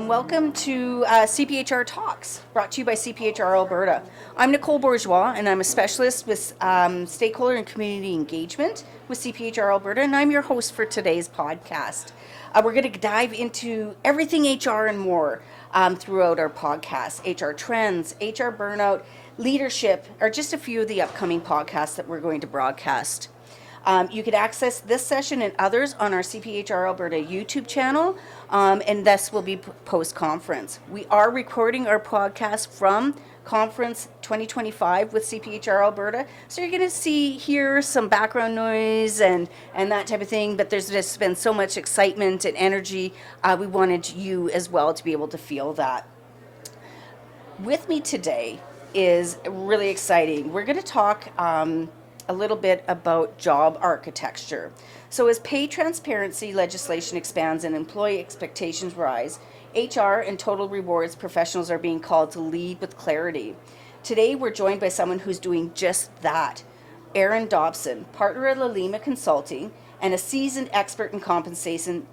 and welcome to CPHR Talks, brought to you by CPHR Alberta. I'm Nicole Bourgeois, and I'm a specialist with stakeholder and community engagement with CPHR Alberta, and I'm your host for today's podcast. We're going to dive into everything HR and more throughout our podcast. HR trends, HR burnout, leadership are just a few of the upcoming podcasts that we're going to broadcast. You can access this session and others on our CPHR Alberta YouTube channel, and this will be post-conference. We are recording our podcast from Conference 2025 with CPHR Alberta, so you're going to hear some background noise and that type of thing, but there's just been so much excitement and energy. We wanted you as well to be able to feel that. With me today is really exciting. We're going to talk a little bit about job architecture. So as pay transparency legislation expands and employee expectations rise, HR and total rewards professionals are being called to lead with clarity. Today we're joined by someone who's doing just that. Arron Dobson, partner at Laulima Consulting and a seasoned expert in compensation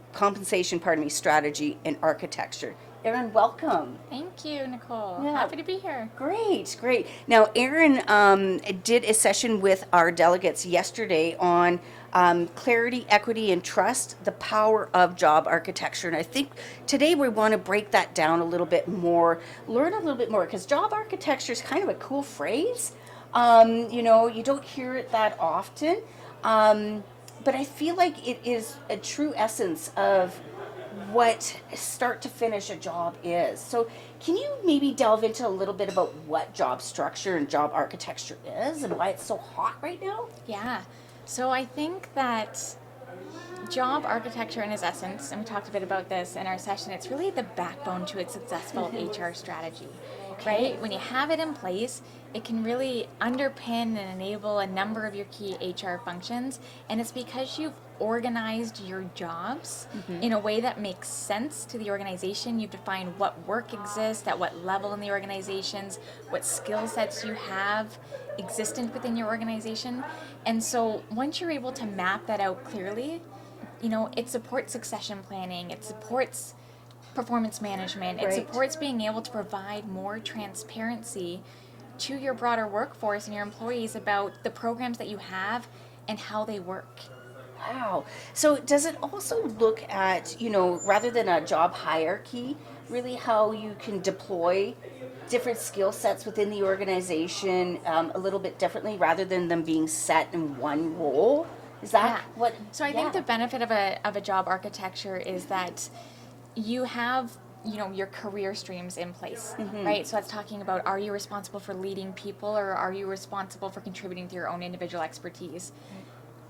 strategy and architecture. Arron, welcome. Thank you, Nicole. Yeah. Happy to be here. Great. Now, Arron did a session with our delegates yesterday on clarity, equity, and trust, the power of job architecture. And I think today we want to break that down a little bit more, learn a little bit more, because job architecture is kind of a cool phrase. You don't hear it that often, but I feel like it is a true essence of what start to finish a job is. So can you maybe delve into a little bit about what job structure and job architecture is and why it's so hot right now? Yeah. So I think that job architecture in its essence, and we talked a bit about this in our session, it's really the backbone to a successful HR strategy, right? When you have it in place, it can really underpin and enable a number of your key HR functions, and it's because you've organized your jobs in a way that makes sense to the organization. You've defined what work exists at what level in the organizations, what skill sets you have existent within your organization. And so once you're able to map that out clearly, it supports succession planning, it supports performance management, it supports being able to provide more transparency to your broader workforce and your employees about the programs that you have and how they work. Wow. So does it also look at, rather than a job hierarchy, really how you can deploy different skill sets within the organization a little bit differently rather than them being set in one role? Is that what? So I think the benefit of a job architecture is that you have your career streams in place, right? So that's talking about, are you responsible for leading people or are you responsible for contributing to your own individual expertise?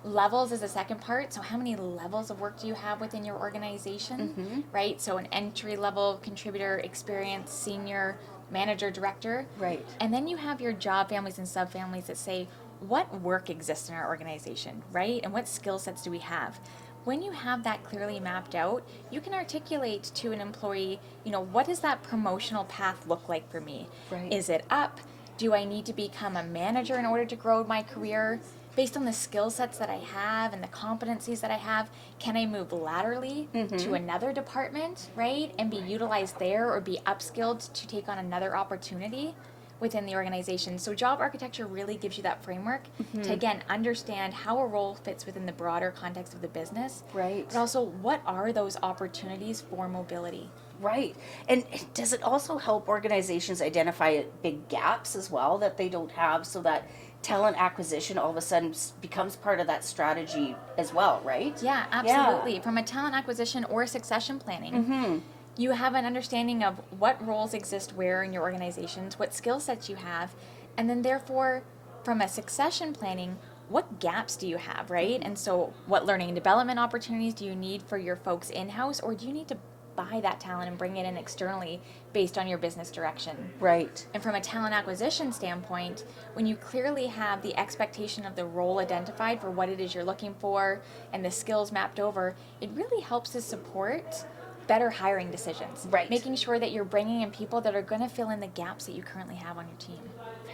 Levels is the second part. So how many levels of work do you have within your organization, right? So an entry level contributor, experience, senior, manager, director. Right. And then you have your job families and subfamilies that say, what work exists in our organization, right? And what skill sets do we have? When you have that clearly mapped out, you can articulate to an employee, what does that promotional path look like for me? Right. Is it up? Do I need to become a manager in order to grow my career? Based on the skill sets that I have and the competencies that I have, can I move laterally to another department, right? And be utilized there or be upskilled to take on another opportunity within the organization. So job architecture really gives you that framework to, again, understand how a role fits within the broader context of the business. Right. But also, what are those opportunities for mobility? Right. And does it also help organizations identify big gaps as well that they don't have, so that talent acquisition all of a sudden becomes part of that strategy as well, right? Yeah, absolutely. From a talent acquisition or succession planning, you have an understanding of what roles exist where in your organizations, what skill sets you have, and then therefore, from a succession planning, what gaps do you have, right? And so what learning and development opportunities do you need for your folks in-house, or do you need to buy that talent and bring it in externally based on your business direction? Right. And from a talent acquisition standpoint, when you clearly have the expectation of the role identified for what it is you're looking for and the skills mapped over, it really helps to support better hiring decisions. Right. Making sure that you're bringing in people that are going to fill in the gaps that you currently have on your team.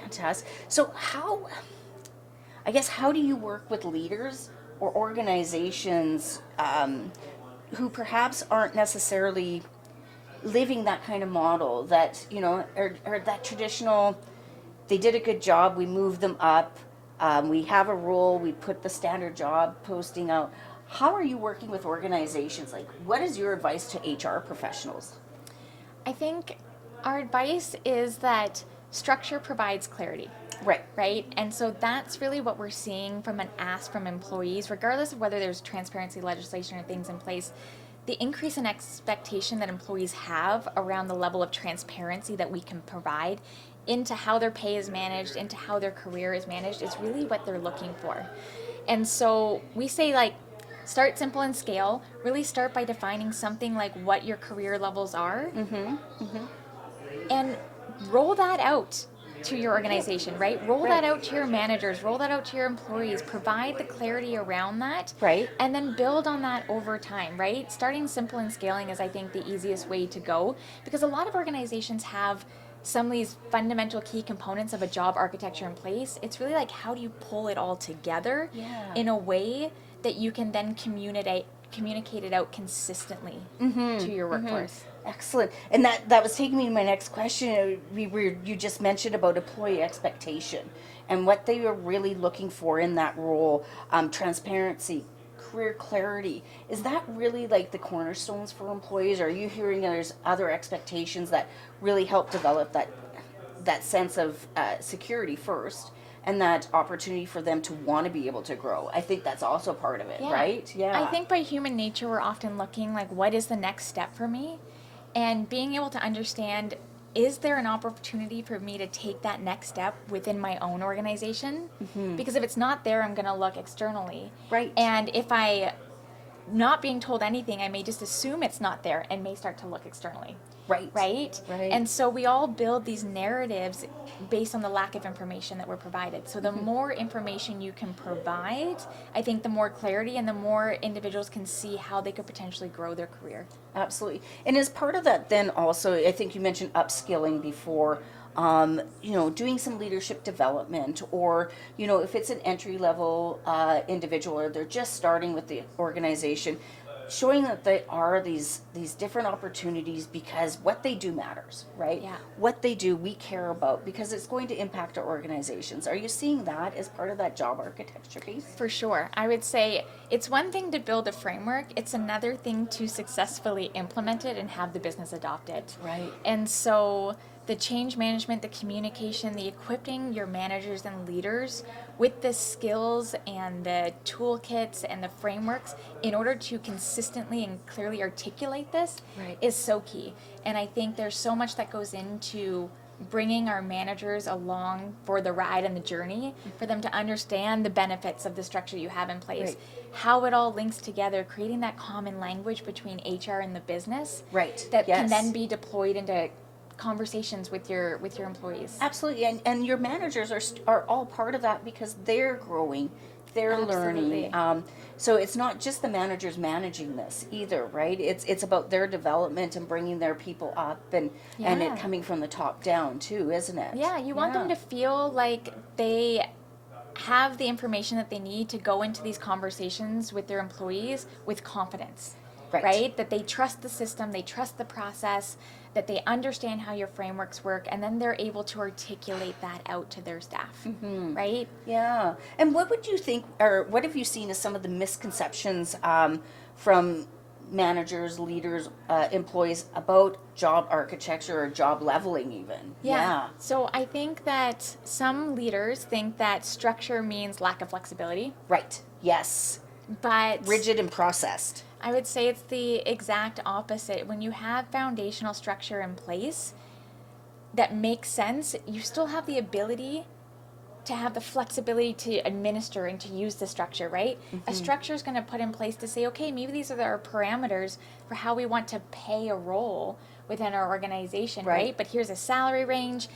Fantastic. So how do you work with leaders or organizations who perhaps aren't necessarily living that kind of model that, or that traditional, they did a good job, we move them up, we have a role, we put the standard job posting out. How are you working with organizations? Like, what is your advice to HR professionals? I think our advice is that structure provides clarity. Right. Right? And so that's really what we're seeing from an ask from employees, regardless of whether there's transparency legislation or things in place. The increase in expectation that employees have around the level of transparency that we can provide into how their pay is managed, into how their career is managed, is really what they're looking for. And so we say, like, start simple and scale. Really start by defining something like what your career levels are, and roll that out to your organization, right? Roll that out to your managers, roll that out to your employees, provide the clarity around that, Right. and then build on that over time, right? Starting simple and scaling is, I think, the easiest way to go, because a lot of organizations have some of these fundamental key components of a job architecture in place. It's really like, how do you pull it all together in a way that you can then communicate it out consistently to your workforce? Excellent. And that was taking me to my next question. You just mentioned about employee expectation and what they are really looking for in that role. Transparency, career clarity. Is that really like the cornerstones for employees? Or are you hearing there's other expectations that really help develop that sense of security first, and that opportunity for them to want to be able to grow? I think that's also part of it, right? Yeah. I think by human nature, we're often looking like, what is the next step for me? And being able to understand, is there an opportunity for me to take that next step within my own organization? Because if it's not there, I'm going to look externally. Right. And if I not being told anything, I may just assume it's not there and may start to look externally. Right? And so we all build these narratives based on the lack of information that we're provided. So the more information you can provide, I think the more clarity and the more individuals can see how they could potentially grow their career. Absolutely. And as part of that, then also, I think you mentioned upskilling before. Doing some leadership development, or if it's an entry level individual, or they're just starting with the organization, showing that they are these different opportunities, because what they do matters, right? Yeah. What they do, we care about, because it's going to impact our organizations. Are you seeing that as part of that job architecture piece? For sure. I would say it's one thing to build a framework. It's another thing to successfully implement it and have the business adopt it. Right. And so the change management, the communication, the equipping your managers and leaders with the skills and the toolkits and the frameworks in order to consistently and clearly articulate this is so key. And I think there's so much that goes into bringing our managers along for the ride and the journey, for them to understand the benefits of the structure you have in place, how it all links together, creating that common language between HR and the business that can then be deployed into conversations with your employees. Absolutely. And your managers are all part of that, because they're growing, they're learning. So it's not just the managers managing this either, right? It's about their development and bringing their people up, and it coming from the top down too, isn't it? Yeah, you want them to feel like they have the information that they need to go into these conversations with their employees with confidence. Right? That they trust the system, they trust the process, that they understand how your frameworks work, and then they're able to articulate that out to their staff. Right? Yeah. And what would you think, or what have you seen as some of the misconceptions from managers, leaders, employees about job architecture or job leveling even? So I think that some leaders think that structure means lack of flexibility. Right. Yes. But rigid and processed. I would say it's the exact opposite. When you have foundational structure in place that makes sense, you still have the ability to have the flexibility to administer and to use the structure, right? A structure is going to put in place to say, okay, maybe these are our parameters for how we want to pay a role within our organization, right? But here's a salary range,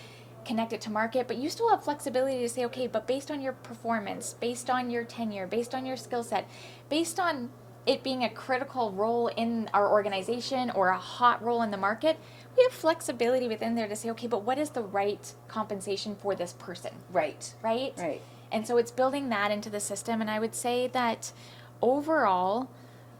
connect it to market, but you still have flexibility to say, okay, but based on your performance, based on your tenure, based on your skill set, based on it being a critical role in our organization or a hot role in the market, we have flexibility within there to say, okay, but what is the right compensation for this person? Right. And so it's building that into the system. And I would say that overall,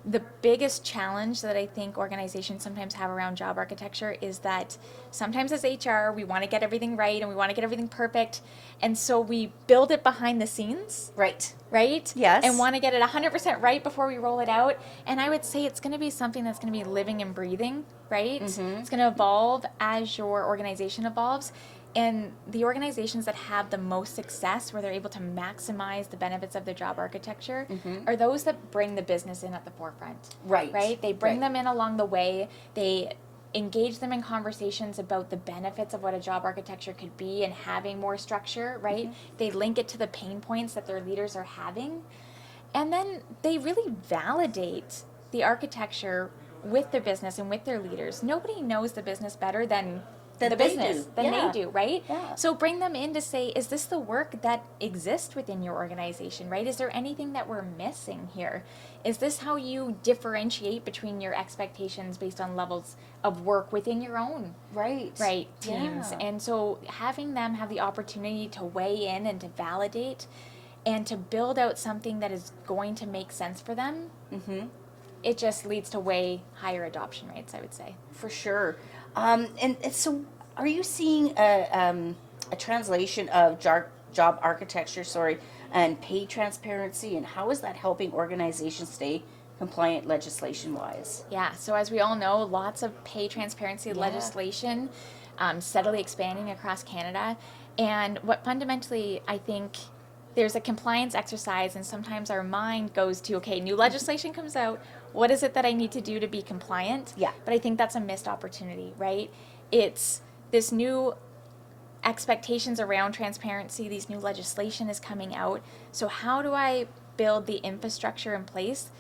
the biggest challenge that I think organizations sometimes have around job architecture is that sometimes as HR, we want to get everything right and we want to get everything perfect. And so we build it behind the scenes. Right. Right? Yes. And want to get it 100% right before we roll it out. And I would say it's going to be something that's going to be living and breathing, right? It's going to evolve as your organization evolves. And the organizations that have the most success, where they're able to maximize the benefits of their job architecture, are those that bring the business in at the forefront. Right. Right? They bring them in along the way. They engage them in conversations about the benefits of what a job architecture could be and having more structure, right? They link it to the pain points that their leaders are having. And then they really validate the architecture with their business and with their leaders. Nobody knows the business better than the business than they do, right? Yeah. So bring them in to say, is this the work that exists within your organization, right? Is there anything that we're missing here? Is this how you differentiate between your expectations based on levels of work within your own Right. teams? Yeah. And so having them have the opportunity to weigh in and to validate and to build out something that is going to make sense for them, it just leads to way higher adoption rates, I would say. For sure. And so, are you seeing a translation of job architecture, and pay transparency, and how is that helping organizations stay compliant legislation-wise? Yeah, so as we all know, lots of pay transparency legislation steadily expanding across Canada. And what fundamentally, I think, there's a compliance exercise, and sometimes our mind goes to, okay, new legislation comes out, what is it that I need to do to be compliant? Yeah. But I think that's a missed opportunity, right? It's this new expectations around transparency, these new legislation is coming out. So how do I build the infrastructure in place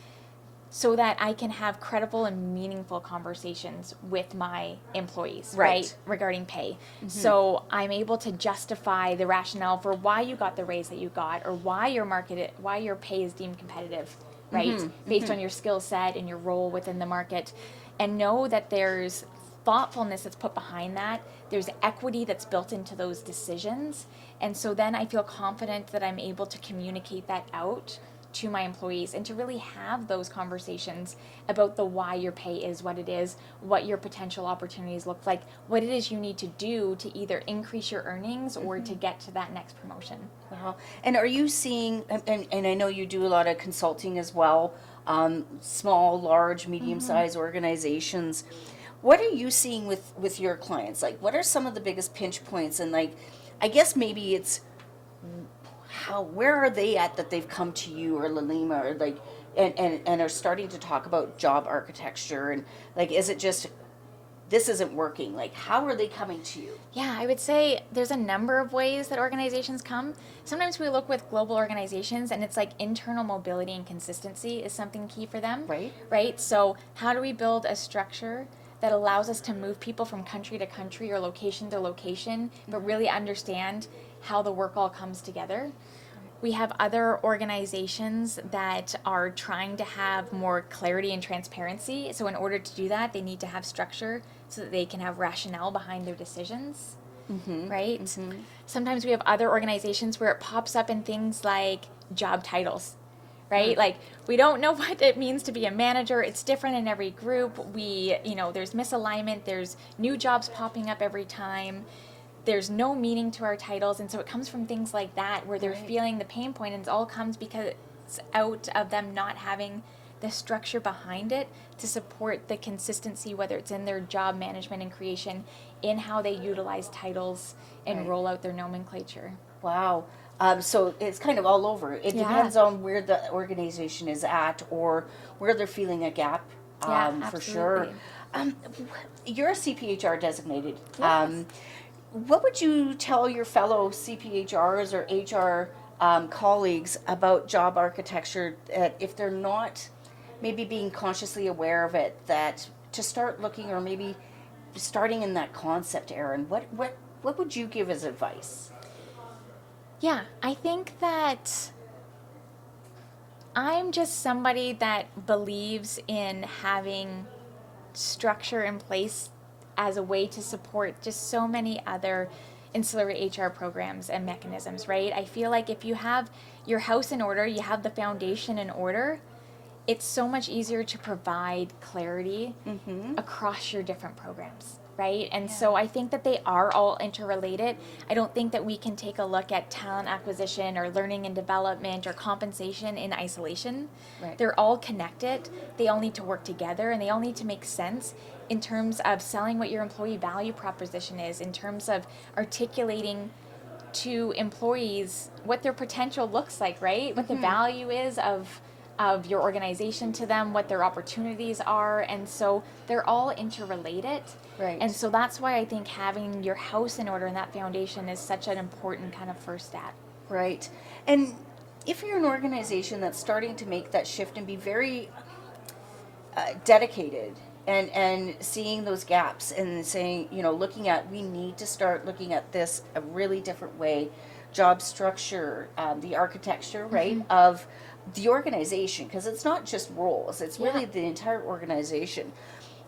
so that I can have credible and meaningful conversations with my employees, right? Regarding pay. So I'm able to justify the rationale for why you got the raise that you got, or why your pay is deemed competitive, right? Based on your skill set and your role within the market, and know that there's thoughtfulness that's put behind that. There's equity that's built into those decisions. And so then I feel confident that I'm able to communicate that out to my employees and to really have those conversations about the why your pay is what it is, what your potential opportunities look like, what it is you need to do to either increase your earnings or to get to that next promotion. Wow. And are you seeing, and I know you do a lot of consulting as well, small, large, medium-sized organizations. What are you seeing with your clients? Like, what are some of the biggest pinch points? And like, I guess maybe it's where are they at that they've come to you or Laulima, or like, and are starting to talk about job architecture, and like, is it just this isn't working? Like, how are they coming to you? Yeah, I would say there's a number of ways that organizations come. Sometimes we look with global organizations and it's like internal mobility and consistency is something key for them. Right? So how do we build a structure that allows us to move people from country to country or location to location, but really understand how the work all comes together? We have other organizations that are trying to have more clarity and transparency. So in order to do that, they need to have structure so that they can have rationale behind their decisions, right? Sometimes we have other organizations where it pops up in things like job titles, right? Like, we don't know what it means to be a manager. It's different in every group. There's misalignment. There's new jobs popping up every time. There's no meaning to our titles, and so it comes from things like that where they're feeling the pain point, and it all comes because it's out of them not having the structure behind it to support the consistency, whether it's in their job management and creation, in how they utilize titles and roll out their nomenclature. Wow. So it's kind of all over. It depends on where the organization is at or where they're feeling a gap, for sure. You're a CPHR designated. Yes. What would you tell your fellow CPHRs or HR colleagues about job architecture, that if they're not maybe being consciously aware of it, that to start looking, or maybe starting in that concept, Arron? What would you give as advice? Yeah, I think that I'm just somebody that believes in having structure in place as a way to support just so many other ancillary HR programs and mechanisms, right? I feel like if you have your house in order, you have the foundation in order, it's so much easier to provide clarity across your different programs, right? And so I think that they are all interrelated. I don't think that we can take a look at talent acquisition or learning and development or compensation in isolation. Right. They're all connected. They all need to work together, and they all need to make sense in terms of selling what your employee value proposition is, in terms of articulating to employees what their potential looks like, right? What the value is of your organization to them, what their opportunities are. And so they're all interrelated. Right. And so that's why I think having your house in order and that foundation is such an important kind of first step. Right. And if you're an organization that's starting to make that shift and be very dedicated and seeing those gaps and saying, looking at, we need to start looking at this a really different way, job structure, the architecture, right, of the organization, because it's not just roles, it's really the entire organization.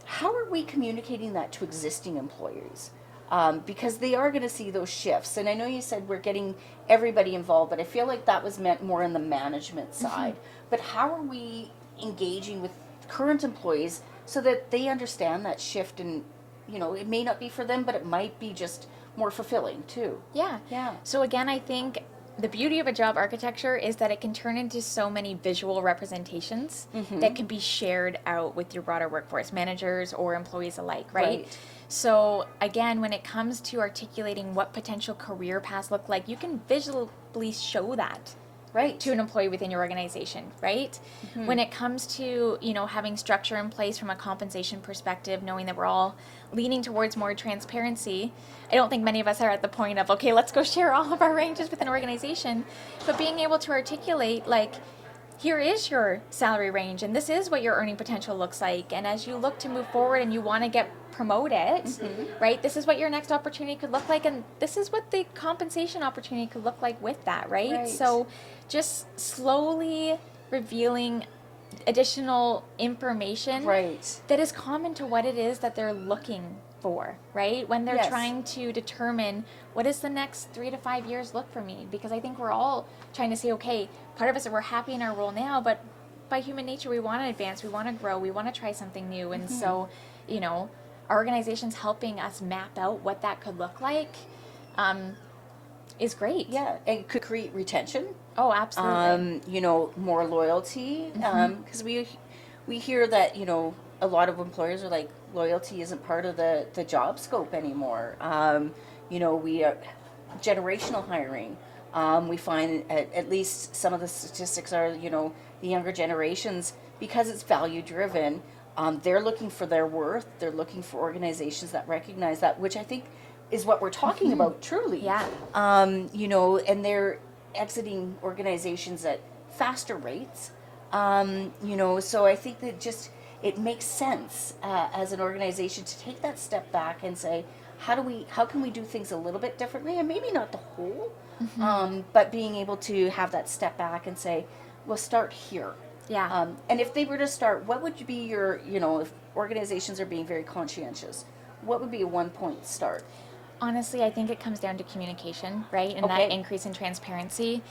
How are we communicating that to existing employees? Because they are going to see those shifts. And I know you said we're getting everybody involved, but I feel like that was meant more on the management side. But how are we engaging with current employees so that they understand that shift, and it may not be for them, but it might be just more fulfilling too. Yeah. So again, I think the beauty of a job architecture is that it can turn into so many visual representations that can be shared out with your broader workforce, managers or employees alike, right? So again, when it comes to articulating what potential career paths look like, you can visually show that to an employee within your organization, right? When it comes to, having structure in place from a compensation perspective, knowing that we're all leaning towards more transparency, I don't think many of us are at the point of, okay, let's go share all of our ranges with an organization, but being able to articulate, like, here is your salary range, and this is what your earning potential looks like, and as you look to move forward and you want to get promoted, right, this is what your next opportunity could look like, and this is what the compensation opportunity could look like with that, right? So just slowly revealing additional information that is common to what it is that they're looking for, right? When they're trying to determine what does the next 3 to 5 years look for me, because I think we're all trying to say, okay, part of us, we're happy in our role now, but by human nature, we want to advance, we want to grow, we want to try something new. And so, our organization's helping us map out what that could look like is great. Yeah, and could create retention. Oh, absolutely. More loyalty, because we hear that, a lot of employers are like, loyalty isn't part of the job scope anymore. We are generational hiring. We find at least some of the statistics are, the younger generations, because it's value driven, they're looking for their worth. They're looking for organizations that recognize that, which I think is what we're talking about truly. Yeah. And they're exiting organizations at faster rates. So I think that it makes sense as an organization to take that step back and say, how can we do things a little bit differently, and maybe not the whole, but being able to have that step back and say, we'll start here. Yeah. And if they were to start, what would be your, if organizations are being very conscientious, what would be a 1-point start? Honestly, I think it comes down to communication, right? And that increase in transparency.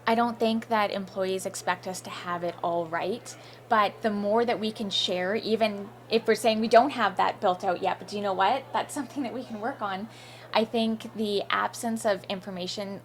I don't think that employees expect us to have it all right, but the more that we can share, even if we're saying we don't have that built out yet, but do you know what? That's something that we can work on. I think the absence of information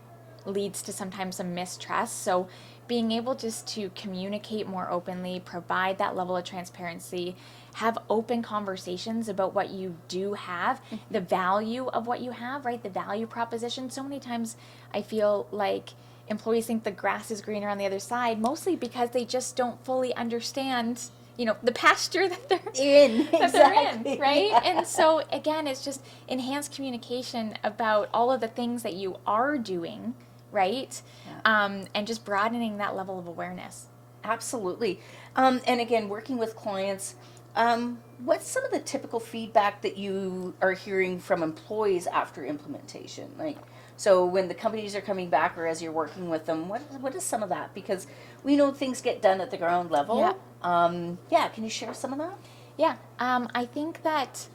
leads to sometimes some mistrust. So being able just to communicate more openly, provide that level of transparency, have open conversations about what you do have, the value of what you have, right? The value proposition. So many times I feel like employees think the grass is greener on the other side, mostly because they just don't fully understand, the pasture that they're in, right? Yeah. And so again, it's just enhanced communication about all of the things that you are doing, right? Yeah. And just broadening that level of awareness. Absolutely. And again, working with clients, what's some of the typical feedback that you are hearing from employees after implementation? So when the companies are coming back, or as you're working with them, what is some of that? Because we know things get done at the ground level. Yeah. Can you share some of that? Yeah. I think that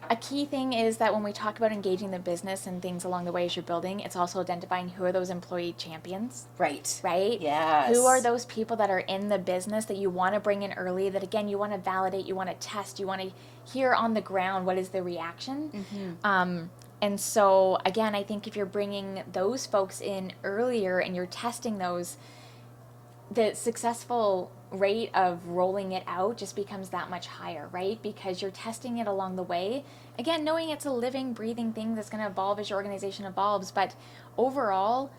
A key thing is that when we talk about engaging the business and things along the way as you're building, it's also identifying who are those employee champions. Right. Right? Yes. Who are those people that are in the business that you want to bring in early, that again, you want to validate, you want to test, you want to hear on the ground what is the reaction. And so, again, I think if you're bringing those folks in earlier and you're testing those, the successful rate of rolling it out just becomes that much higher, right? Because you're testing it along the way. Again, knowing it's a living, breathing thing that's going to evolve as your organization evolves. But overall,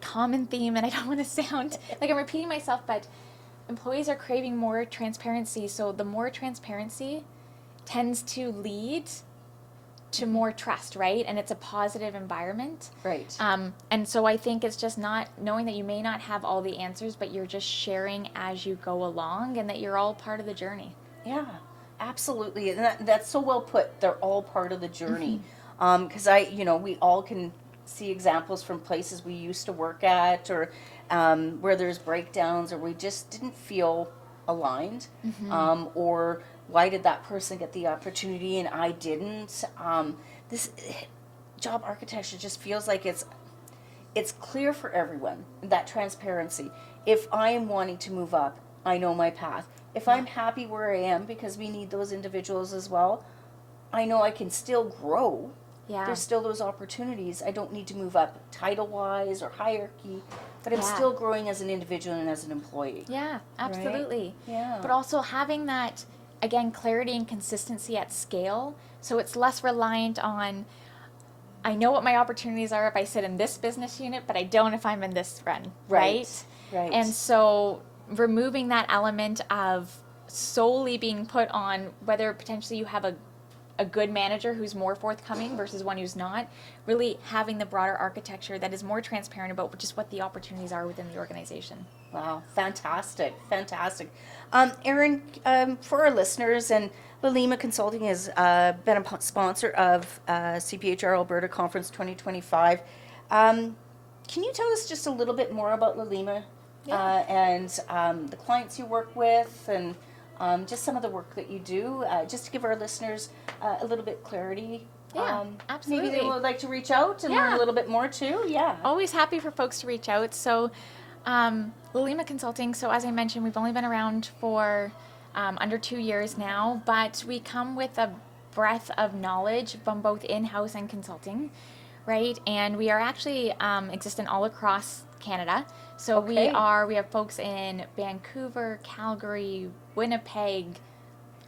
common theme, and I don't want to sound like I'm repeating myself, but employees are craving more transparency. So the more transparency tends to lead to more trust, right? And it's a positive environment. Right. And so I think it's just not knowing that you may not have all the answers, but you're just sharing as you go along and that you're all part of the journey. Yeah, absolutely. And that's so well put. They're all part of the journey. Because we all can see examples from places we used to work at, or where there's breakdowns, or we just didn't feel aligned, or why did that person get the opportunity and I didn't? This job architecture just feels like it's clear for everyone, that transparency. If I am wanting to move up, I know my path. If I'm happy where I am, because we need those individuals as well, I know I can still grow. Yeah. There's still those opportunities. I don't need to move up title-wise or hierarchy, but I'm still growing as an individual and as an employee. Yeah, absolutely. Right? Yeah. But also having that, again, clarity and consistency at scale. So it's less reliant on, I know what my opportunities are if I sit in this business unit, but I don't if I'm in this run, right? Right. And so removing that element of solely being put on whether potentially you have a good manager who's more forthcoming versus one who's not, really having the broader architecture that is more transparent about just what the opportunities are within the organization. Wow, fantastic. Arron, for our listeners, and Laulima Consulting has been a sponsor of CPHR Alberta Conference 2025. Can you tell us just a little bit more about Laulima and the clients you work with, and just some of the work that you do, just to give our listeners a little bit clarity? Yeah, absolutely. Maybe they would like to reach out and learn a little bit more too. Yeah. Always happy for folks to reach out. So Laulima Consulting, so as I mentioned, we've only been around for under 2 years now, but we come with a breadth of knowledge from both in-house and consulting, right? And we are actually existent all across Canada. So we have folks in Vancouver, Calgary, Winnipeg,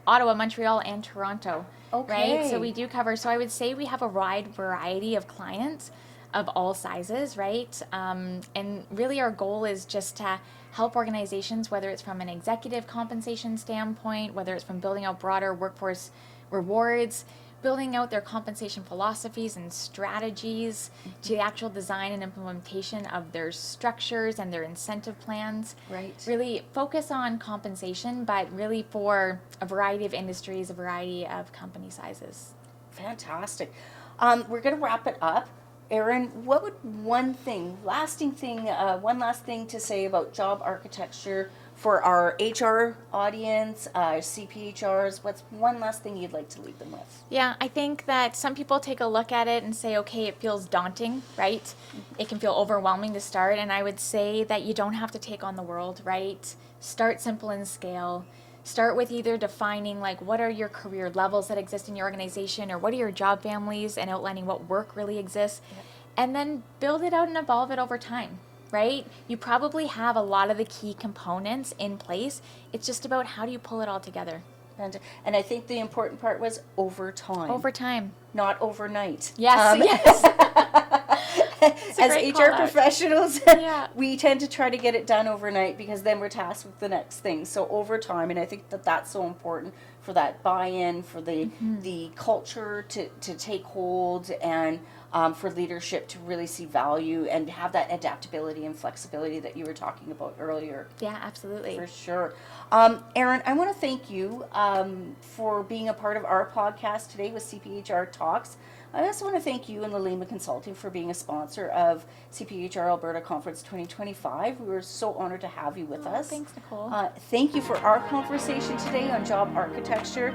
Ottawa, Montreal, and Toronto, right? So we do cover, so I would say we have a wide variety of clients of all sizes, right? And really our goal is just to help organizations, whether it's from an executive compensation standpoint, whether it's from building out broader workforce rewards, building out their compensation philosophies and strategies, to the actual design and implementation of their structures and their incentive plans. Right. Really focus on compensation, but really for a variety of industries, a variety of company sizes. Fantastic. We're going to wrap it up. Arron, what would one last thing to say about job architecture for our HR audience, CPHRs? What's one last thing you'd like to leave them with? Yeah, I think that some people take a look at it and say, okay, it feels daunting, right? It can feel overwhelming to start, and I would say that you don't have to take on the world, right? Start simple and scale. Start with either defining like what are your career levels that exist in your organization, or what are your job families, and outlining what work really exists, and then build it out and evolve it over time, right? You probably have a lot of the key components in place. It's just about how do you pull it all together. And I think the important part was over time. Over time. Not overnight. Yes, yes. As HR professionals, we tend to try to get it done overnight because then we're tasked with the next thing. So over time, and I think that that's so important for that buy-in, for the culture to take hold, and for leadership to really see value and have that adaptability and flexibility that you were talking about earlier. Yeah, absolutely. For sure. Arron, I want to thank you for being a part of our podcast today with CPHR Talks. I also want to thank you and Laulima Consulting for being a sponsor of CPHR Alberta Conference 2025. We were so honored to have you with us. Thanks, Nicole. Thank you for our conversation today on job architecture.